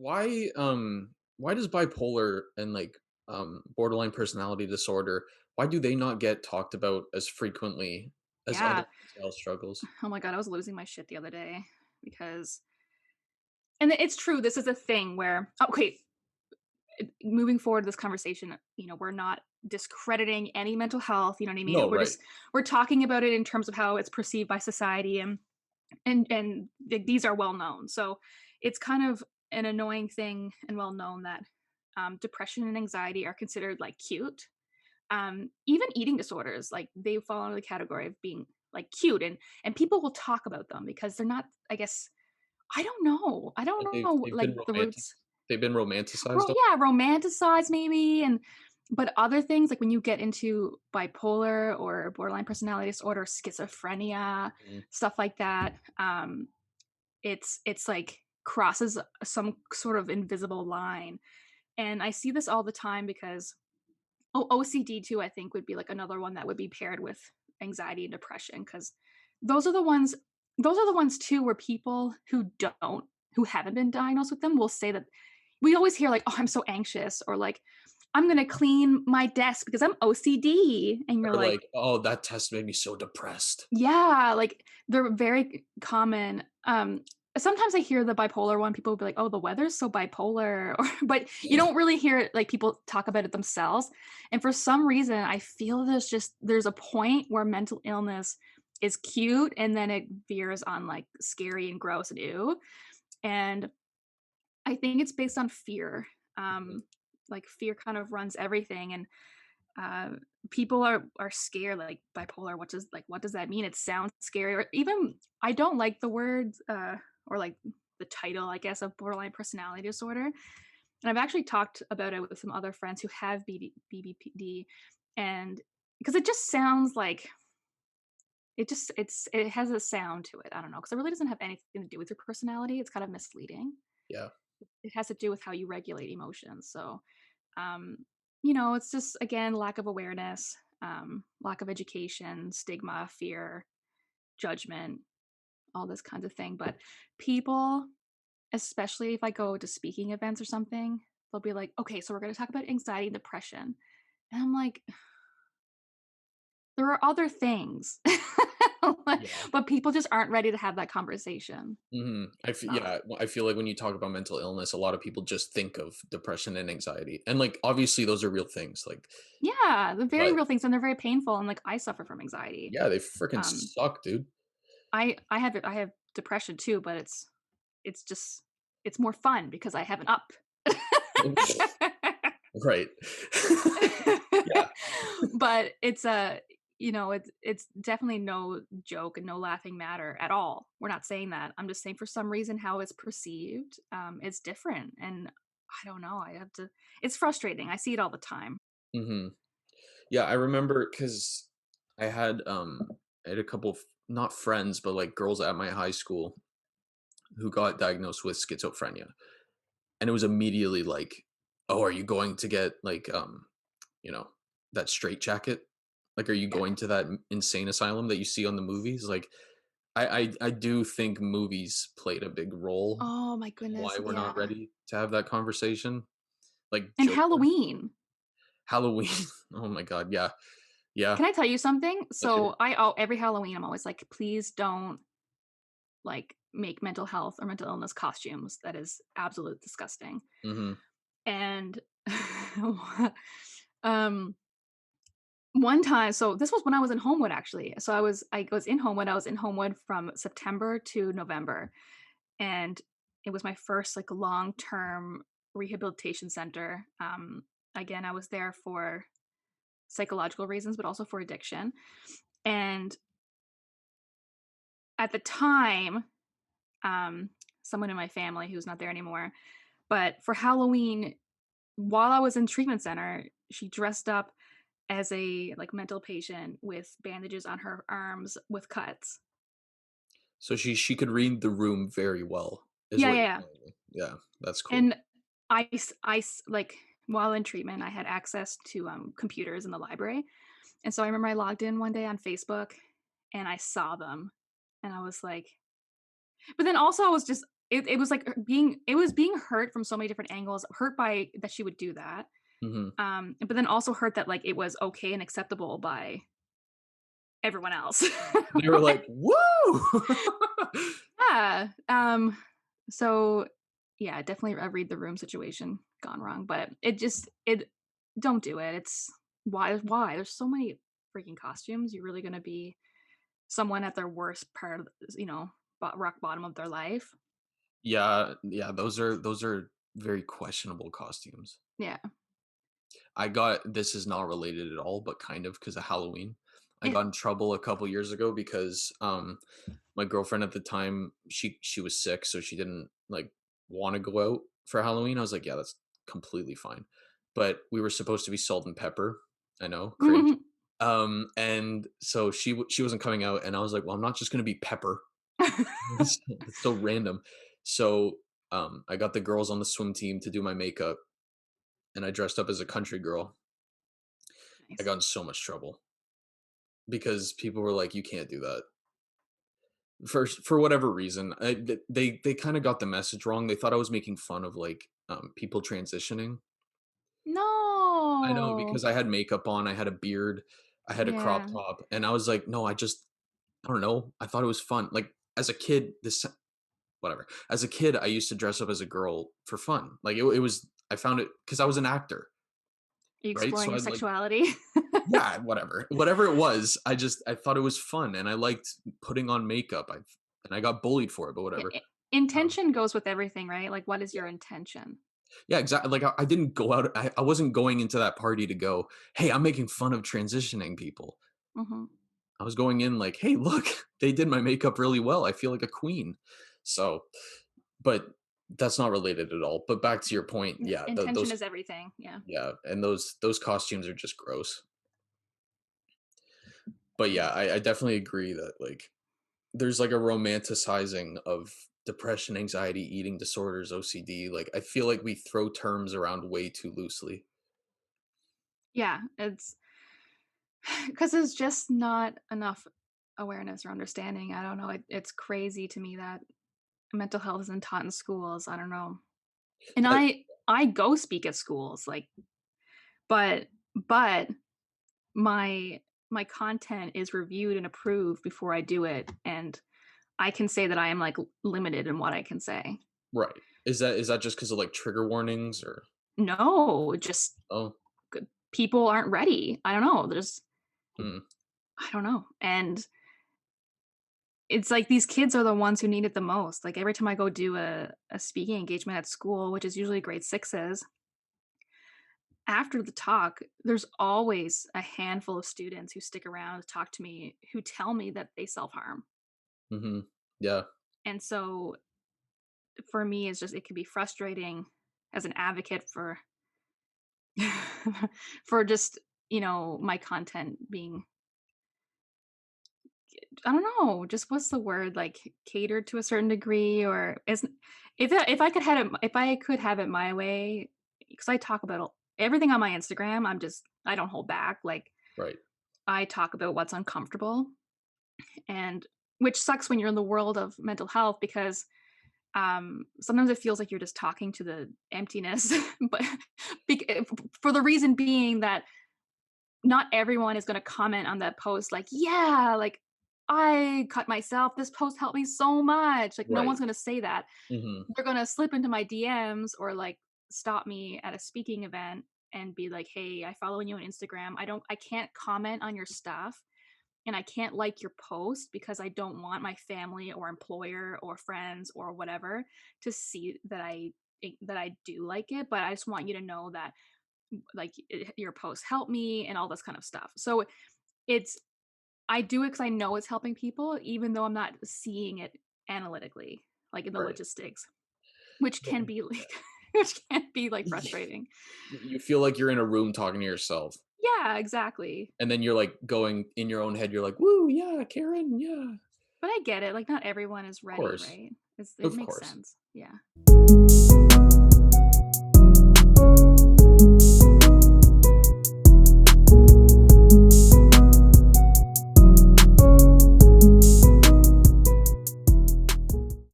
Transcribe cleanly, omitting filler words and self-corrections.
why does bipolar and borderline personality disorder, why do they not get talked about as frequently as other Yeah. mental health struggles? Oh my god, I was losing my shit the other day because and it's true, this is a thing where okay, moving forward this conversation, we're not discrediting any mental health, you know what I mean? No, We're right. just we're talking about it in terms of how it's perceived by society these are well known. So it's kind of an annoying thing and well known that depression and anxiety are considered like cute. Even eating disorders, like they fall under the category of being like cute, and people will talk about them because they're not. I guess I don't know. I don't Like know like the roots. they've been romanticized. Yeah, romanticized maybe, and but other things like when you get into bipolar or borderline personality disorder, schizophrenia, Mhm. stuff like that. It's like crosses some sort of invisible line, and I see this all the time because OCD too, I think, would be like another one that would be paired with anxiety and depression because those are the ones those are the ones too where people who haven't been diagnosed with them will say that we always hear like, "Oh, I'm so anxious," or like, "I'm gonna clean my desk because I'm OCD," and you're Or like, like, "Oh, that test made me so depressed." yeah, like they're very common. Sometimes I hear the bipolar one, people will be like, "Oh, the weather's so bipolar," or but you don't really hear it like people talk about it themselves. And for some reason, I feel there's a point where mental illness is cute and then it veers on like scary and gross and ew. And I think it's based on fear. Mhm. Like fear kind of runs everything, and uh, people are scared like bipolar. What does that mean? It sounds scary, or even I don't like the words or like the title, I guess, of borderline personality disorder. And I've actually talked about it with some other friends who have BBPD, and because it just sounds like it has a sound to it. I don't know because it really doesn't have anything to do with your personality. It's kind of misleading. Yeah. It has to do with how you regulate emotions. So um, it's just again lack of awareness, lack of education, stigma, fear, judgment, all this kinds of thing. But people, especially if I go to speaking events or something, they'll be like, "Okay, so we're going to talk about anxiety and depression," and I'm like, "There are other things." Yeah. But people just aren't ready to have that conversation. Mhm. So I feel like when you talk about mental illness, a lot of people just think of depression and anxiety, and, like, obviously, those are real things, like yeah, the very but real things, and they're very painful. And like I suffer from anxiety. yeah, they freaking Um, suck, dude. I have depression too, but it's just it's more fun because I have an up. Right. Yeah. But it's a it's definitely no joke and no laughing matter at all. We're not saying that. I'm just saying for some reason how it's perceived, is different, and I don't know. I have to. It's frustrating. I see it all the time. Mhm. Yeah, I remember because I had a couple of not friends, but, like, girls at my high school who got diagnosed with schizophrenia, and it was immediately like, "Oh, are you going to get, you know, that straitjacket? Like, are you Yeah. going to that insane asylum that you see on the movies?" Like, I do think movies played a big role Oh my in goodness. why we're not Yeah. ready to have that conversation. Like And Joker, Halloween. Halloween. Oh my god, yeah. Yeah. Can I tell you something? Let's hear So it. every Halloween I'm always like, please don't like make mental health or mental illness costumes. That is absolute disgusting. Mhm. And um one time, so this was when I was in Homewood actually. So I was in Homewood. I was in Homewood from September to November. And it was my first like long-term rehabilitation center. Again, I was there for psychological reasons, but also for addiction. And at the time, um, someone in my family who's not there anymore, but for Halloween, while I was in treatment center, she dressed up as a like mental patient with bandages on her arms with cuts. So she could read the room very well, is Yeah, what yeah, you're yeah. telling me. Yeah, that's cool. And like while in treatment, I had access to computers in the library. And so I remember I logged in one day on Facebook and I saw them and I was like, but then also I was just it was like being it was being hurt from so many different angles, hurt by that she would do that, Mhm. but then also hurt that, like, it was okay and acceptable by everyone else. They were like, "Woo!" Yeah, so, yeah, definitely a read the room situation gone wrong, but it don't do it, it's why? There's so many freaking costumes, you're really gonna be someone at their worst part of, rock bottom of their life? Yeah, yeah, those are very questionable costumes. Yeah. I got this is not related at all, but kind of because of Halloween. I Yeah. got in trouble a couple years ago because my girlfriend at the time, she was sick, so she didn't like want to go out for Halloween. I was like, yeah, that's completely fine. But we were supposed to be Salt and Pepper. I know, cringe. And so she wasn't coming out, and I was like, well, I'm not just gonna be Pepper. It's so random. So I got the girls on the swim team to do my makeup, and I dressed up as a country girl. I Nice. got in so much trouble because people were like, "You can't do that." For whatever reason, they kind of got the message wrong. They thought I was making fun of like people transitioning. I know No. because I had makeup on, I had a beard, I had a crop Yeah. top, and I was like, "No, I don't know. I thought it was fun." Like as a kid, this whatever. As a kid, I used to dress up as a girl for fun. Like it was. I found it because I was an actor, Are you right? exploring So your I like sexuality? yeah, whatever it was. I thought it was fun, and I liked putting on makeup. I got bullied for it, but Yeah, whatever. Um, intention goes with everything, right? Like, what is yeah, your intention? yeah, exactly. Like I didn't go out. I wasn't going into that party to go, "Hey, I'm making fun of transitioning people." Mhm. I was going in like, "Hey, look, they did my makeup really well. I feel like a queen." So, but that's not related at all. But back to your point, Yeah, yeah, intention those is everything, yeah. yeah, and those costumes are just gross. But yeah, Yeah. I definitely agree that like there's like a romanticizing of depression, anxiety, eating disorders, OCD. Like I feel like we throw terms around way too loosely. Yeah, it's because there's just not enough awareness or understanding, I don't know, it's crazy to me that mental health isn't taught in schools, I don't know. And That I go speak at schools, like, but my content is reviewed and approved before I do it, and I can say that I am, like, limited in what I can say. right. Is that just because of like trigger warnings or No, just oh people aren't ready. I don't know, there's hmm, I don't know, and it's like these kids are the ones who need it the most. Like, every time I go do a speaking engagement at school, which is usually grade 6s, after the talk, there's always a handful of students who stick around to talk to me, who tell me that they self-harm. mm-hmm, yeah, And so, for me, it's just it can be frustrating as an advocate for for just, my content being I don't know, just what's the word, like, catered to a certain degree or is if I could have it my way, because I talk about everything on my Instagram, I don't hold back, like, right. I talk about what's uncomfortable, and which sucks when you're in the world of mental health because, sometimes it feels like you're just talking to the emptiness, but for the reason being that not everyone is gonna comment on that post like, "Yeah, like, I cut myself. This post helped me so much." Like, no Right. one's gonna say that. Hmm. They're gonna slip into my DMs or, like, stop me at a speaking event and be like, "Hey, I follow you on Instagram. I can't comment on your stuff, and I can't like your post because I don't want my family or employer or friends or whatever to see that I do like it, but I just want you to know that like your posts help me and all this kind of stuff." So it's I do it because I know it's helping people, even though I'm not seeing it analytically, like in the Right. logistics, which But can be like, which can be like frustrating. you feel like you're in a room talking to yourself, Yeah, exactly. and then you're like going in your own head. You're like, "Woo, yeah, Karen, yeah." But I get it. Like, not everyone is Of ready, course, right? It of makes course. sense. Yeah.